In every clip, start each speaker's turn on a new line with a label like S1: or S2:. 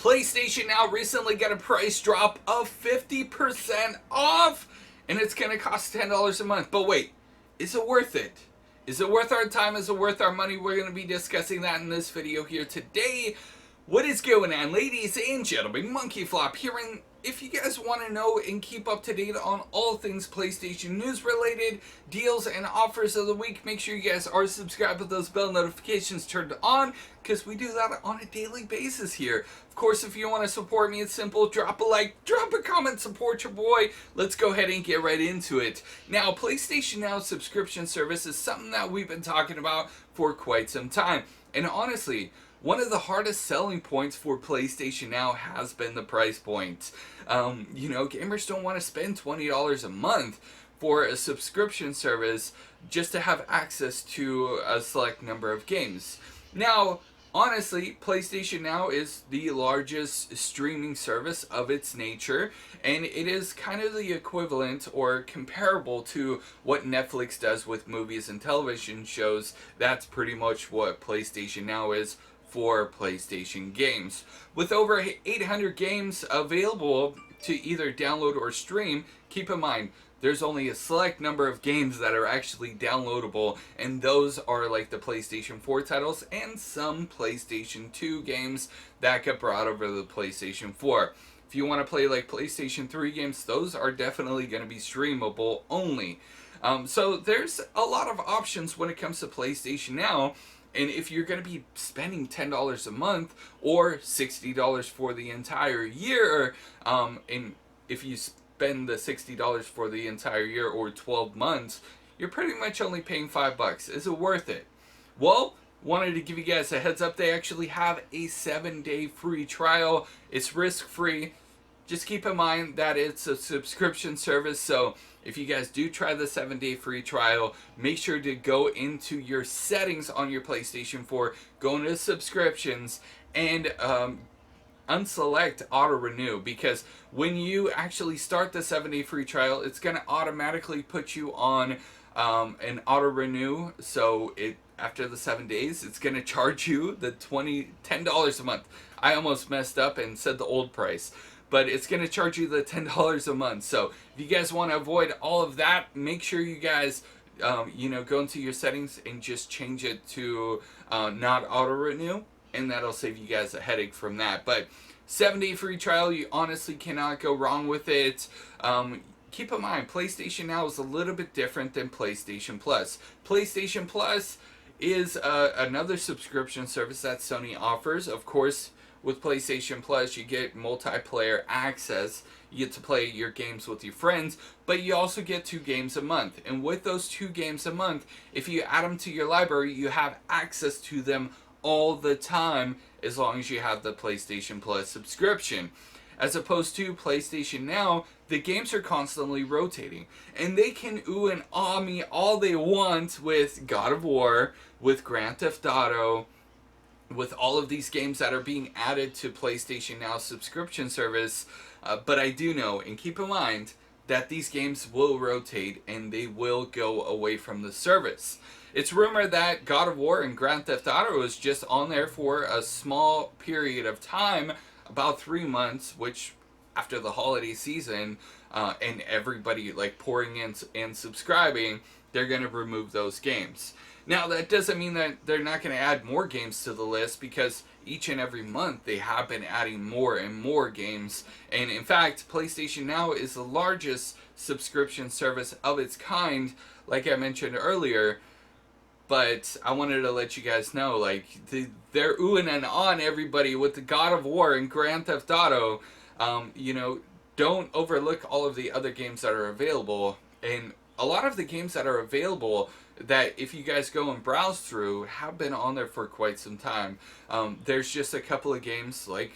S1: PlayStation Now recently got a price drop of 50% off, and it's going to cost $10 a month. But wait, is it worth it? Is it worth our time? Is it worth our money? We're going to be discussing that in this video here today. What is going on, ladies and gentlemen? Monkey Flop here, and if you guys want to know and keep up to date on all things PlayStation news related, deals and offers of the week, make sure you guys are subscribed with those bell notifications turned on, because we do that on a daily basis here. Of course, if you want to support me, it's simple. Drop a like, drop a comment, support your boy. Let's go ahead and get right into it. Now, PlayStation Now subscription service is something that we've been talking about for quite some time. And honestly, one of the hardest selling points for PlayStation Now has been the price point. Gamers don't want to spend $20 a month for a subscription service just to have access to a select number of games. Now, honestly, PlayStation Now is the largest streaming service of its nature, and it is kind of the equivalent or comparable to what Netflix does with movies and television shows. That's pretty much what PlayStation Now is for PlayStation games. With over 800 games available to either download or stream, keep in mind, there's only a select number of games that are actually downloadable, and those are like the PlayStation 4 titles and some PlayStation 2 games that get brought over to the PlayStation 4. If you want to play like PlayStation 3 games, those are definitely going to be streamable only. So there's a lot of options when it comes to PlayStation Now. And if you're going to be spending $10 a month or $60 for the entire year, and if you spend the $60 for the entire year or 12 months, you're pretty much only paying $5. Is it worth it? Well, wanted to give you guys a heads up. They actually have a 7-day free trial. It's risk-free. Just keep in mind that it's a subscription service, so if you guys do try the 7-day free trial, make sure to go into your settings on your PlayStation 4, go into subscriptions, and unselect auto renew, because when you actually start the 7-day free trial, it's going to automatically put you on an auto renew. So after the 7 days, it's going to charge you the $10 a month. I almost messed up and said the old price, but it's going to charge you the $10 a month. So if you guys want to avoid all of that, make sure you guys go into your settings and just change it to not auto renew, and that'll save you guys a headache from that. But 7-day free trial, you honestly cannot go wrong with it. Keep in mind, PlayStation Now is a little bit different than PlayStation Plus. PlayStation Plus is another subscription service that Sony offers. Of course, with PlayStation Plus, you get multiplayer access. You get to play your games with your friends, but you also get 2 games a month. And with those 2 games a month, if you add them to your library, you have access to them all the time, as long as you have the PlayStation Plus subscription. As opposed to PlayStation Now, the games are constantly rotating, and they can ooh and ah me all they want with God of War, with Grand Theft Auto, with all of these games that are being added to PlayStation Now subscription service. But I do know, and keep in mind, that these games will rotate and they will go away from the service. It's rumored that God of War and Grand Theft Auto is just on there for a small period of time, about 3 months, which after the holiday season and everybody like pouring in and subscribing, they're going to remove those games. Now, that doesn't mean that they're not going to add more games to the list, because each and every month they have been adding more and more games. And in fact, PlayStation Now is the largest subscription service of its kind, like I mentioned earlier. But I wanted to let you guys know, like, they're oohing and ahhing everybody with the God of War and Grand Theft Auto. Don't overlook all of the other games that are available. And a lot of the games that are available, that if you guys go and browse through, have been on there for quite some time. There's just a couple of games, like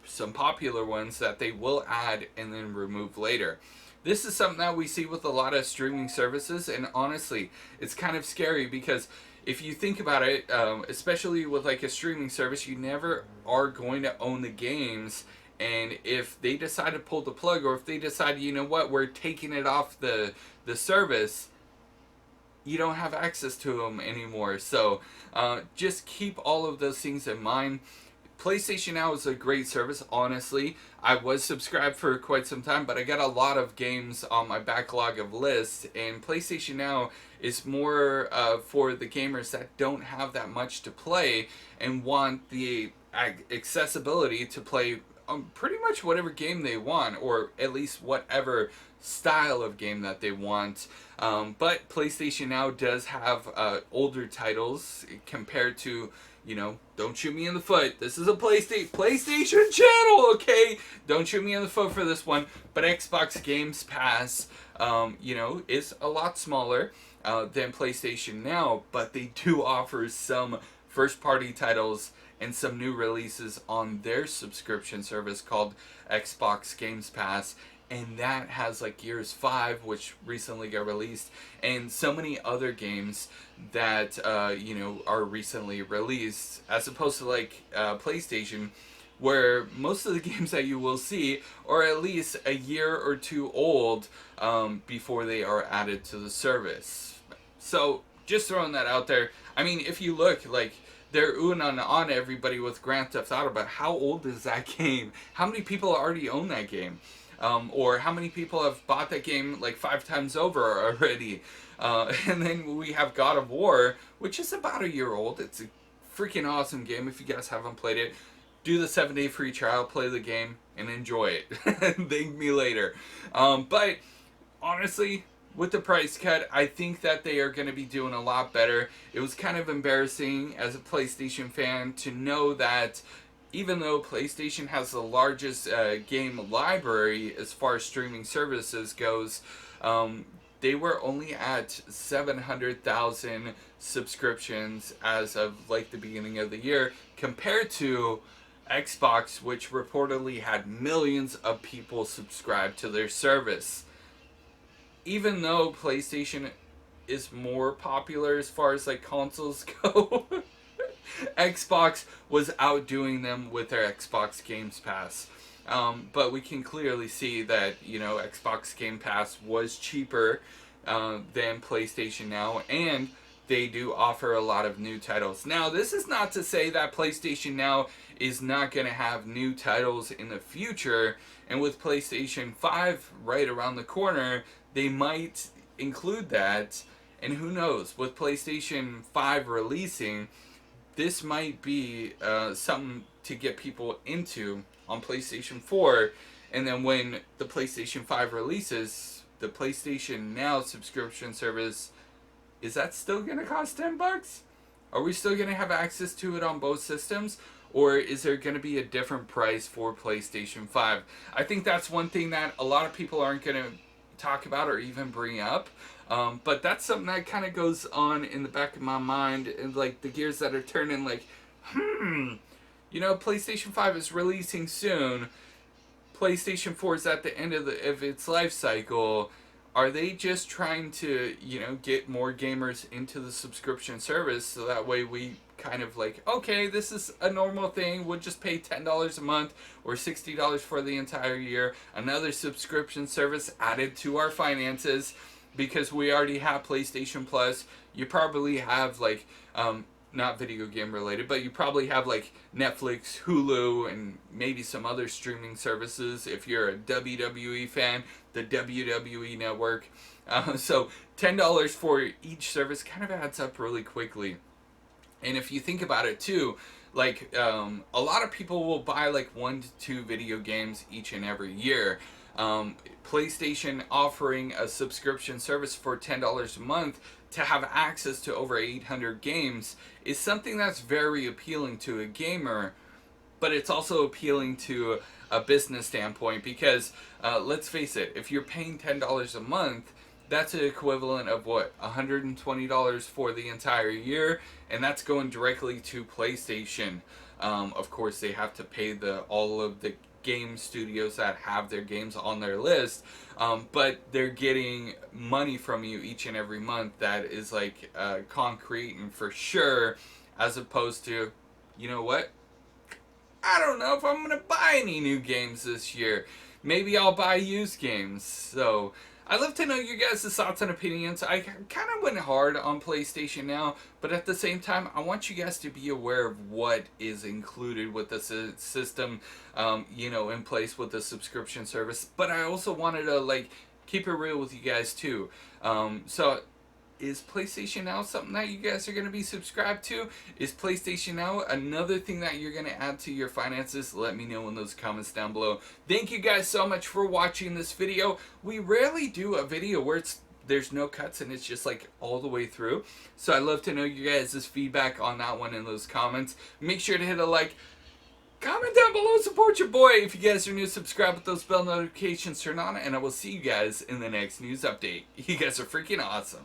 S1: some popular ones, that they will add and then remove later. This is something that we see with a lot of streaming services, and honestly, it's kind of scary, because if you think about it, especially with like a streaming service, you never are going to own the games. And if they decide to pull the plug, or if they decide, you know what, we're taking it off the service, you don't have access to them anymore. So just keep all of those things in mind. PlayStation Now is a great service, honestly. I was subscribed for quite some time, but I got a lot of games on my backlog of lists, and PlayStation Now is more for the gamers that don't have that much to play and want the accessibility to play pretty much whatever game they want, or at least whatever style of game that they want. But PlayStation Now does have older titles compared to, don't shoot me in the foot. This is a PlayStation channel, okay? Don't shoot me in the foot for this one. But Xbox Games Pass, is a lot smaller than PlayStation Now, but they do offer some first-party titles and some new releases on their subscription service called Xbox Games Pass. And that has like Gears 5, which recently got released, and so many other games that are recently released, as opposed to like PlayStation, where most of the games that you will see are at least a year or two old before they are added to the service. So just throwing that out there. I mean, if you look, like, they're oohing on everybody with Grand Theft Auto, but how old is that game? How many people already own that game? Or how many people have bought that game like 5 times over already? And then we have God of War, which is about a year old. It's a freaking awesome game. If you guys haven't played it, do the 7-day free trial, play the game, and enjoy it. Thank me later. But honestly, with the price cut, I think that they are going to be doing a lot better. It was kind of embarrassing as a PlayStation fan to know that even though PlayStation has the largest game library as far as streaming services goes, they were only at 700,000 subscriptions as of like the beginning of the year, compared to Xbox, which reportedly had millions of people subscribed to their service. Even though PlayStation is more popular as far as like consoles go, Xbox was outdoing them with their Xbox Games Pass. But we can clearly see that, Xbox Game Pass was cheaper than PlayStation Now, and they do offer a lot of new titles. Now, this is not to say that PlayStation Now is not going to have new titles in the future, and with PlayStation 5 right around the corner, they might include that, and who knows, with PlayStation 5 releasing, this might be something to get people into on PlayStation 4, and then when the PlayStation 5 releases, the PlayStation Now subscription service, is that still going to cost $10? Are we still going to have access to it on both systems? Or is there going to be a different price for PlayStation 5? I think that's one thing that a lot of people aren't going to talk about or even bring up. But that's something that kind of goes on in the back of my mind, and like the gears that are turning, like, PlayStation 5 is releasing soon. PlayStation 4 is at the end of its life cycle. Are they just trying to, get more gamers into the subscription service so that way we kind of like, okay, this is a normal thing. We'll just pay $10 a month or $60 for the entire year. Another subscription service added to our finances because we already have PlayStation Plus. You probably have like, not video game related, but you probably have like Netflix, Hulu, and maybe some other streaming services. If you're a WWE fan, the WWE Network. So $10 for each service kind of adds up really quickly. And if you think about it too, like a lot of people will buy like 1 to 2 video games each and every year. PlayStation offering a subscription service for $10 a month to have access to over 800 games is something that's very appealing to a gamer, but it's also appealing to a business standpoint because let's face it, if you're paying $10 a month, that's an equivalent of what, $120 for the entire year, and that's going directly to PlayStation. Of course, they have to pay all of the game studios that have their games on their list, but they're getting money from you each and every month that is like concrete and for sure, as opposed to, you know what, I don't know if I'm gonna buy any new games this year. Maybe I'll buy used games. So I'd love to know your guys' thoughts and opinions. I kind of went hard on PlayStation Now, but at the same time, I want you guys to be aware of what is included with the system, in place with the subscription service. But I also wanted to, like, keep it real with you guys, too. So is PlayStation Now something that you guys are going to be subscribed to? Is PlayStation Now another thing that you're going to add to your finances? Let me know in those comments down below. Thank you guys so much for watching this video. We rarely do a video where there's no cuts and it's just like all the way through. So I'd love to know you guys' feedback on that one in those comments. Make sure to hit a like. Comment down below, support your boy. If you guys are new, subscribe with those bell notifications turned on, and I will see you guys in the next news update. You guys are freaking awesome.